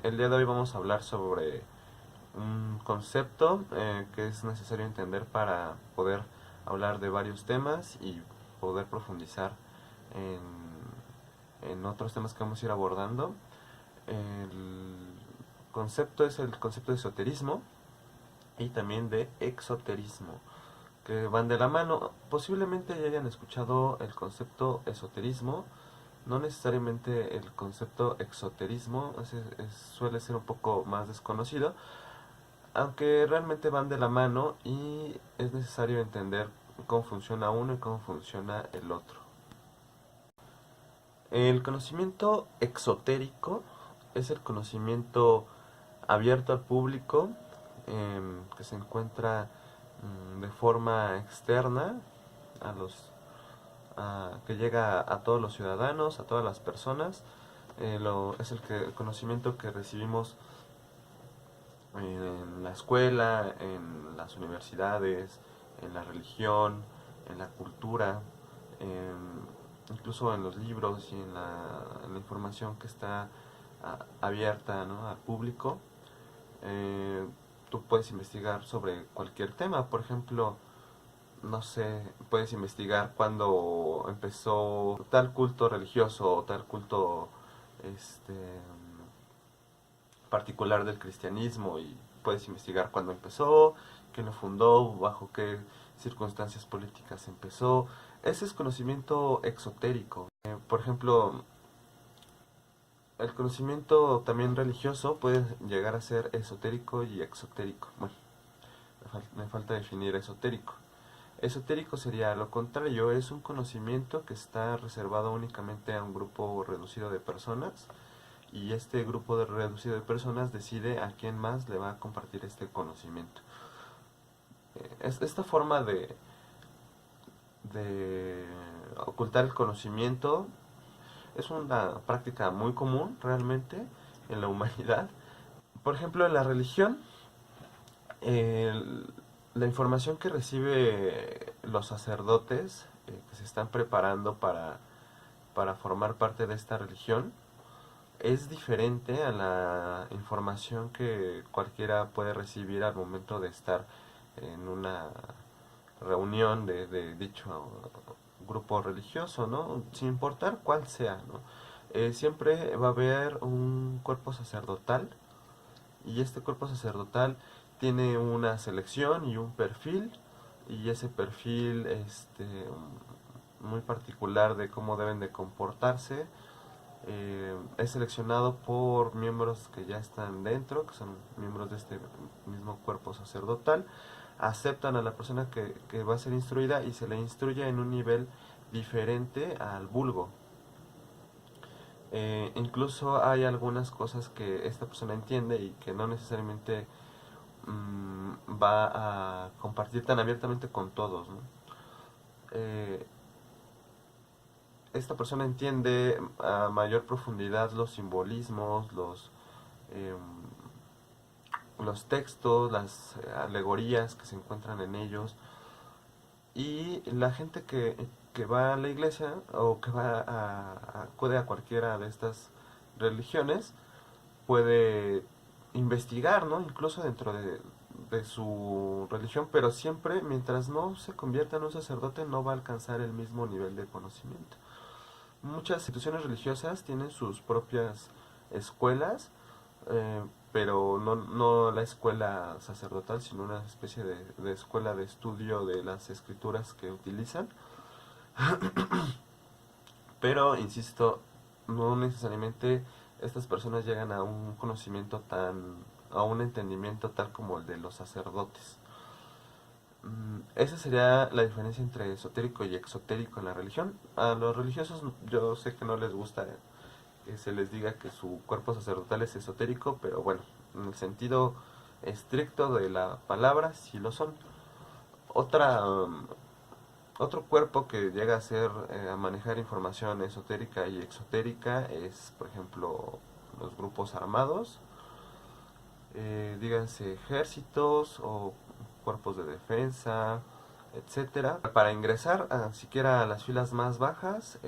El día de hoy vamos a hablar sobre un concepto que es necesario entender para poder hablar de varios temas y poder profundizar en otros temas que vamos a ir abordando. El concepto es el concepto de esoterismo y también de exoterismo, que van de la mano. Posiblemente ya hayan escuchado el concepto esoterismo, no necesariamente el concepto exoterismo, suele ser un poco más desconocido, aunque realmente van de la mano y es necesario entender cómo funciona uno y cómo funciona el otro. El conocimiento exotérico es el conocimiento abierto al público, que se encuentra de forma externa a que llega a todos los ciudadanos, a todas las personas. Es el conocimiento que recibimos en la escuela, en las universidades, en la religión, en la cultura, incluso en los libros y en la información que está abierta, ¿no?, al público. Eh, Tú puedes investigar sobre cualquier tema, por ejemplo, no sé, puedes investigar cuándo empezó tal culto religioso o tal culto este particular del cristianismo, y puedes investigar cuándo empezó, quién lo fundó, bajo qué circunstancias políticas empezó. Ese es conocimiento exotérico. Por ejemplo, el conocimiento también religioso puede llegar a ser esotérico y exotérico. Bueno, me falta definir esotérico. Esotérico sería lo contrario, es un conocimiento que está reservado únicamente a un grupo reducido de personas, y este grupo reducido de personas decide a quién más le va a compartir este conocimiento. Esta forma de ocultar el conocimiento es una práctica muy común realmente en la humanidad. Por ejemplo, en la religión, el- la información que recibe los sacerdotes que se están preparando para formar parte de esta religión es diferente a la información que cualquiera puede recibir al momento de estar en una reunión de dicho grupo religioso, ¿no? Sin importar cuál sea, ¿no? Siempre va a haber un cuerpo sacerdotal, y este cuerpo sacerdotal tiene una selección y un perfil, y ese perfil muy particular de cómo deben de comportarse es seleccionado por miembros que ya están dentro, que son miembros de este mismo cuerpo sacerdotal. Aceptan a la persona que va a ser instruida y se le instruye en un nivel diferente al vulgo. Incluso hay algunas cosas que esta persona entiende y que no necesariamente va a compartir tan abiertamente con todos, ¿no? Eh, Esta persona entiende a mayor profundidad los simbolismos, eh, los textos, las alegorías que se encuentran en ellos. Y la gente que va a la iglesia o que acude a cualquiera de estas religiones puede investigar, ¿no? Incluso dentro de su religión, pero siempre mientras no se convierta en un sacerdote no va a alcanzar el mismo nivel de conocimiento. Muchas instituciones religiosas tienen sus propias escuelas, eh, pero no la escuela sacerdotal, sino una especie de escuela de estudio de las escrituras que utilizan. Pero, insisto, no necesariamente estas personas llegan a un conocimiento a un entendimiento tal como el de los sacerdotes. Esa sería la diferencia entre esotérico y exotérico en la religión. A los religiosos yo sé que no les gusta que se les diga que su cuerpo sacerdotal es esotérico, pero bueno, en el sentido estricto de la palabra sí lo son. Otra, Otro cuerpo que llega a ser a manejar información esotérica y exotérica es, por ejemplo, los grupos armados, díganse ejércitos o cuerpos de defensa, etcétera. Para ingresar siquiera a las filas más bajas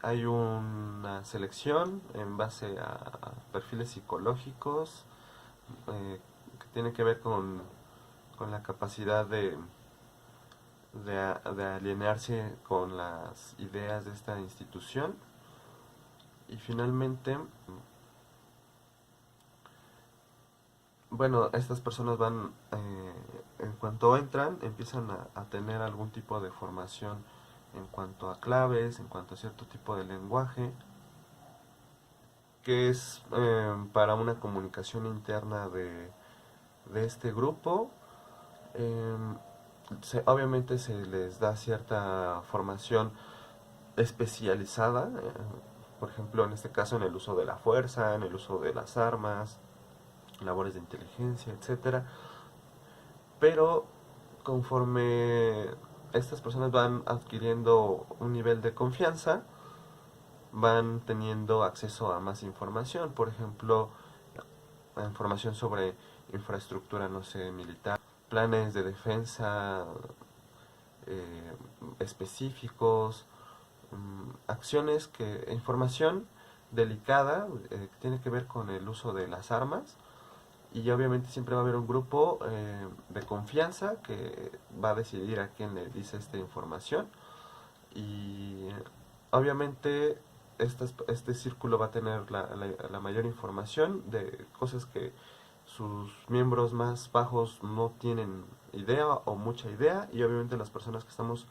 hay una selección en base a perfiles psicológicos que tiene que ver con la capacidad de alinearse con las ideas de esta institución. Y finalmente, bueno, estas personas van, en cuanto entran, empiezan a tener algún tipo de formación en cuanto a claves, en cuanto a cierto tipo de lenguaje, que es para una comunicación interna de este grupo. Eh, Obviamente se les da cierta formación especializada, por ejemplo, en este caso en el uso de la fuerza, en el uso de las armas, labores de inteligencia, etcétera. Pero conforme estas personas van adquiriendo un nivel de confianza, van teniendo acceso a más información, por ejemplo, a información sobre infraestructura, no sé, militar, planes de defensa eh, específicos, acciones información delicada que tiene que ver con el uso de las armas. Y obviamente siempre va a haber un grupo de confianza que va a decidir a quién le dice esta información. Y obviamente este círculo va a tener la mayor información de cosas que sus miembros más bajos no tienen idea o mucha idea. Y obviamente las personas que estamos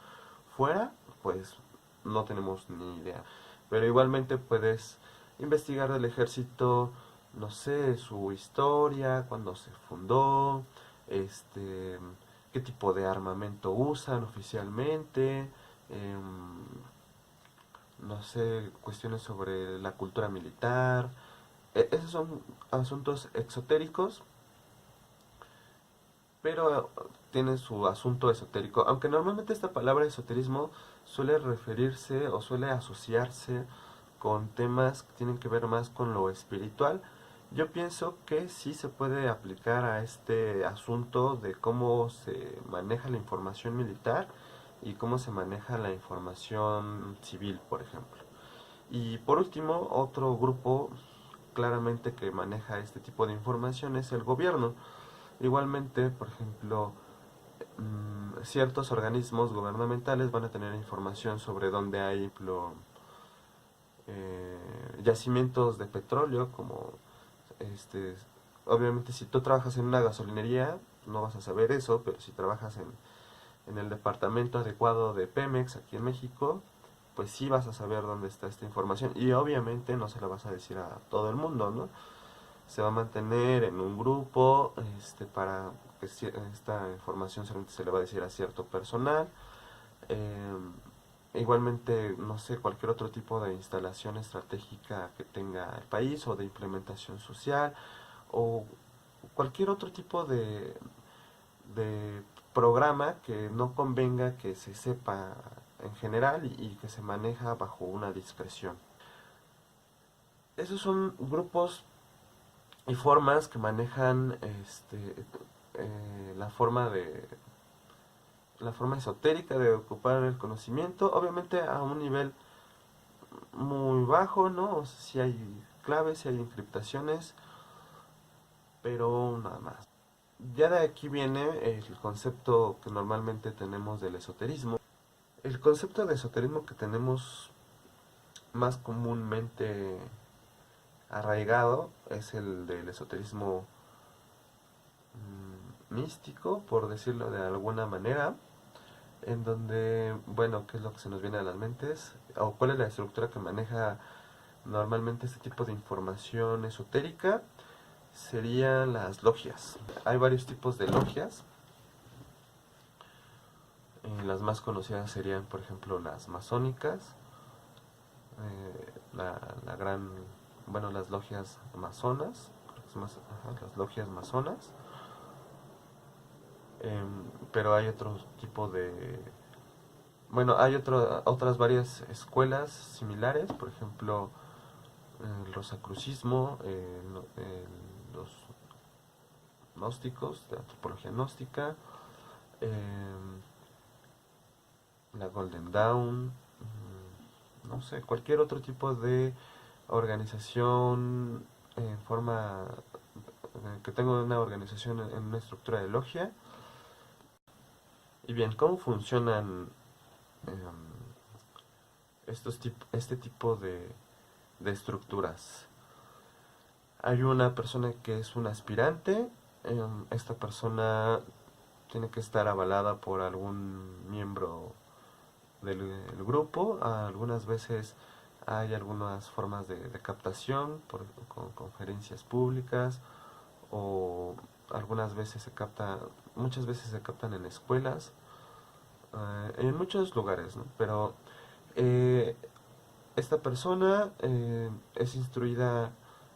fuera, pues no tenemos ni idea. Pero igualmente puedes investigar del ejército, no sé, su historia, cuándo se fundó, qué tipo de armamento usan oficialmente, no sé, cuestiones sobre la cultura militar. Esos son asuntos exotéricos, pero tiene su asunto esotérico. Aunque normalmente esta palabra esoterismo suele referirse o suele asociarse con temas que tienen que ver más con lo espiritual, yo pienso que sí se puede aplicar a este asunto de cómo se maneja la información militar y cómo se maneja la información civil, por ejemplo. Y por último, otro grupo claramente que maneja este tipo de información es el gobierno. Igualmente, por ejemplo, ciertos organismos gubernamentales van a tener información sobre dónde hay, por ejemplo, yacimientos de petróleo, como este, obviamente si tú trabajas en una gasolinería no vas a saber eso, pero si trabajas en el departamento adecuado de Pemex aquí en México, pues sí vas a saber dónde está esta información y obviamente no se la vas a decir a todo el mundo, ¿no? Se va a mantener en un grupo para que esta información solamente se le va a decir a cierto personal. Eh, Igualmente, no sé, cualquier otro tipo de instalación estratégica que tenga el país o de implementación social o cualquier otro tipo de programa que no convenga que se sepa en general y que se maneja bajo una discreción. Esos son grupos y formas que manejan la forma la forma esotérica de ocupar el conocimiento, obviamente a un nivel muy bajo, ¿no? O sea, si hay claves, si hay encriptaciones, pero nada más. Ya de aquí viene el concepto que normalmente tenemos del esoterismo. El concepto de esoterismo que tenemos más comúnmente arraigado es el del esoterismo místico, por decirlo de alguna manera, en donde, bueno, ¿qué es lo que se nos viene a las mentes? ¿O cuál es la estructura que maneja normalmente este tipo de información esotérica? Serían las logias. Hay varios tipos de logias. Las más conocidas serían, por ejemplo, las masónicas, la gran, bueno, las logias masonas, las logias masonas. Pero hay otro tipo de, bueno, hay otras varias escuelas similares, por ejemplo, el rosacrucismo, los gnósticos, de antropología gnóstica, eh, la Golden Dawn, no sé, cualquier otro tipo de organización en forma que tenga una organización en una estructura de logia. Y bien, ¿cómo funcionan este tipo de estructuras? Hay una persona que es un aspirante, esta persona tiene que estar avalada por algún miembro del grupo. Algunas veces hay algunas formas de captación con conferencias públicas, o algunas veces muchas veces se captan en escuelas, en muchos lugares, ¿no? Pero eh, esta persona es instruida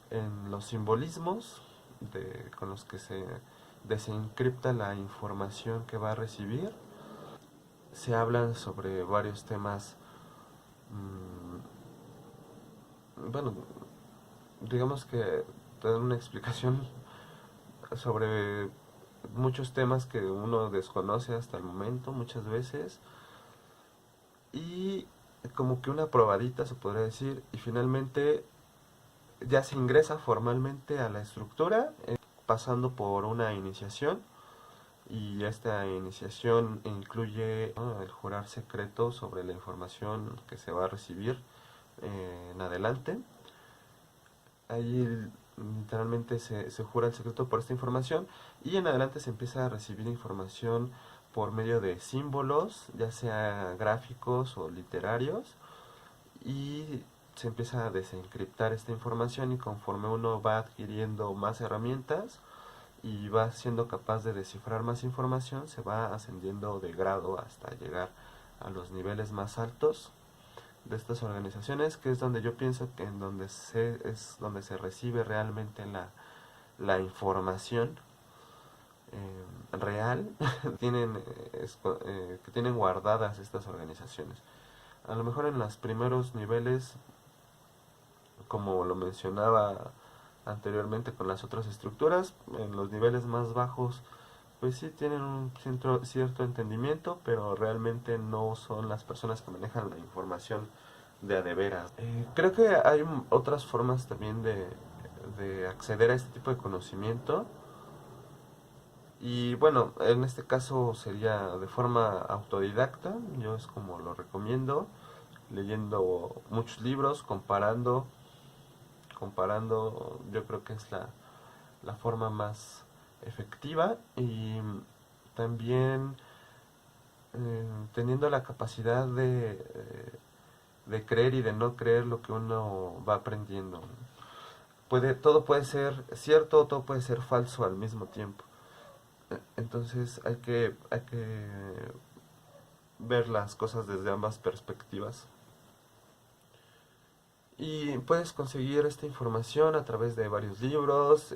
en los simbolismos con los que se desencripta la información que va a recibir. Se hablan sobre varios temas, bueno, digamos que te dan una explicación sobre muchos temas que uno desconoce hasta el momento muchas veces, y como que una probadita se podría decir, y finalmente ya se ingresa formalmente a la estructura, pasando por una iniciación. Y esta iniciación incluye, ¿no?, el jurar secreto sobre la información que se va a recibir en adelante. Ahí literalmente se jura el secreto por esta información, y en adelante se empieza a recibir información por medio de símbolos, ya sea gráficos o literarios, y se empieza a desencriptar esta información, y conforme uno va adquiriendo más herramientas y va siendo capaz de descifrar más información, se va ascendiendo de grado hasta llegar a los niveles más altos de estas organizaciones, que es donde yo pienso que es donde se recibe realmente la información real tienen, que tienen guardadas estas organizaciones. A lo mejor en los primeros niveles, como lo mencionaba anteriormente con las otras estructuras, en los niveles más bajos pues sí tienen un cierto entendimiento, pero realmente no son las personas que manejan la información de a de veras. Creo que hay otras formas también de acceder a este tipo de conocimiento, y bueno, en este caso sería de forma autodidacta. Yo es como lo recomiendo, leyendo muchos libros, comparando, yo creo que es la forma más efectiva, y también teniendo la capacidad de creer y de no creer lo que uno va aprendiendo. Todo puede ser cierto, todo puede ser falso al mismo tiempo. Entonces hay que ver las cosas desde ambas perspectivas. Y puedes conseguir esta información a través de varios libros.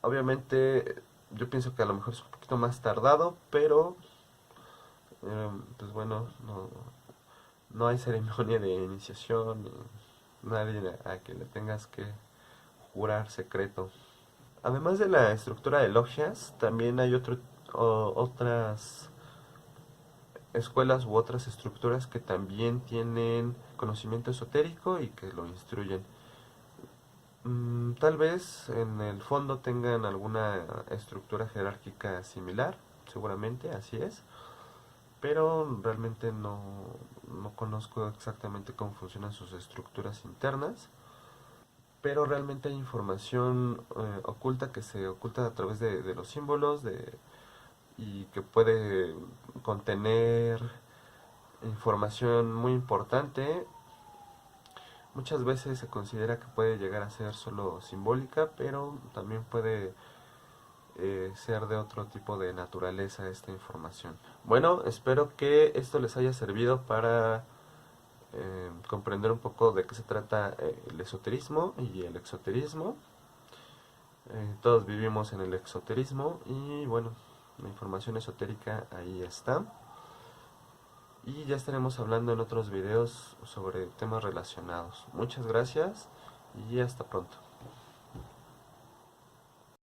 Obviamente yo pienso que a lo mejor es un poquito más tardado, pero pues bueno, no hay ceremonia de iniciación, nadie a que le tengas que jurar secreto. Además de la estructura de logias, también hay otras escuelas u otras estructuras que también tienen conocimiento esotérico y que lo instruyen. Tal vez en el fondo tengan alguna estructura jerárquica similar, seguramente así es, pero realmente no conozco exactamente cómo funcionan sus estructuras internas. Pero realmente hay información oculta que se oculta a través de los símbolos, y que puede contener información muy importante. Muchas veces se considera que puede llegar a ser solo simbólica, pero también puede ser de otro tipo de naturaleza esta información. Bueno, espero que esto les haya servido para comprender un poco de qué se trata el esoterismo y el exoterismo. Todos vivimos en el exoterismo, y bueno, la información esotérica ahí está. Y ya estaremos hablando en otros videos sobre temas relacionados. Muchas gracias y hasta pronto.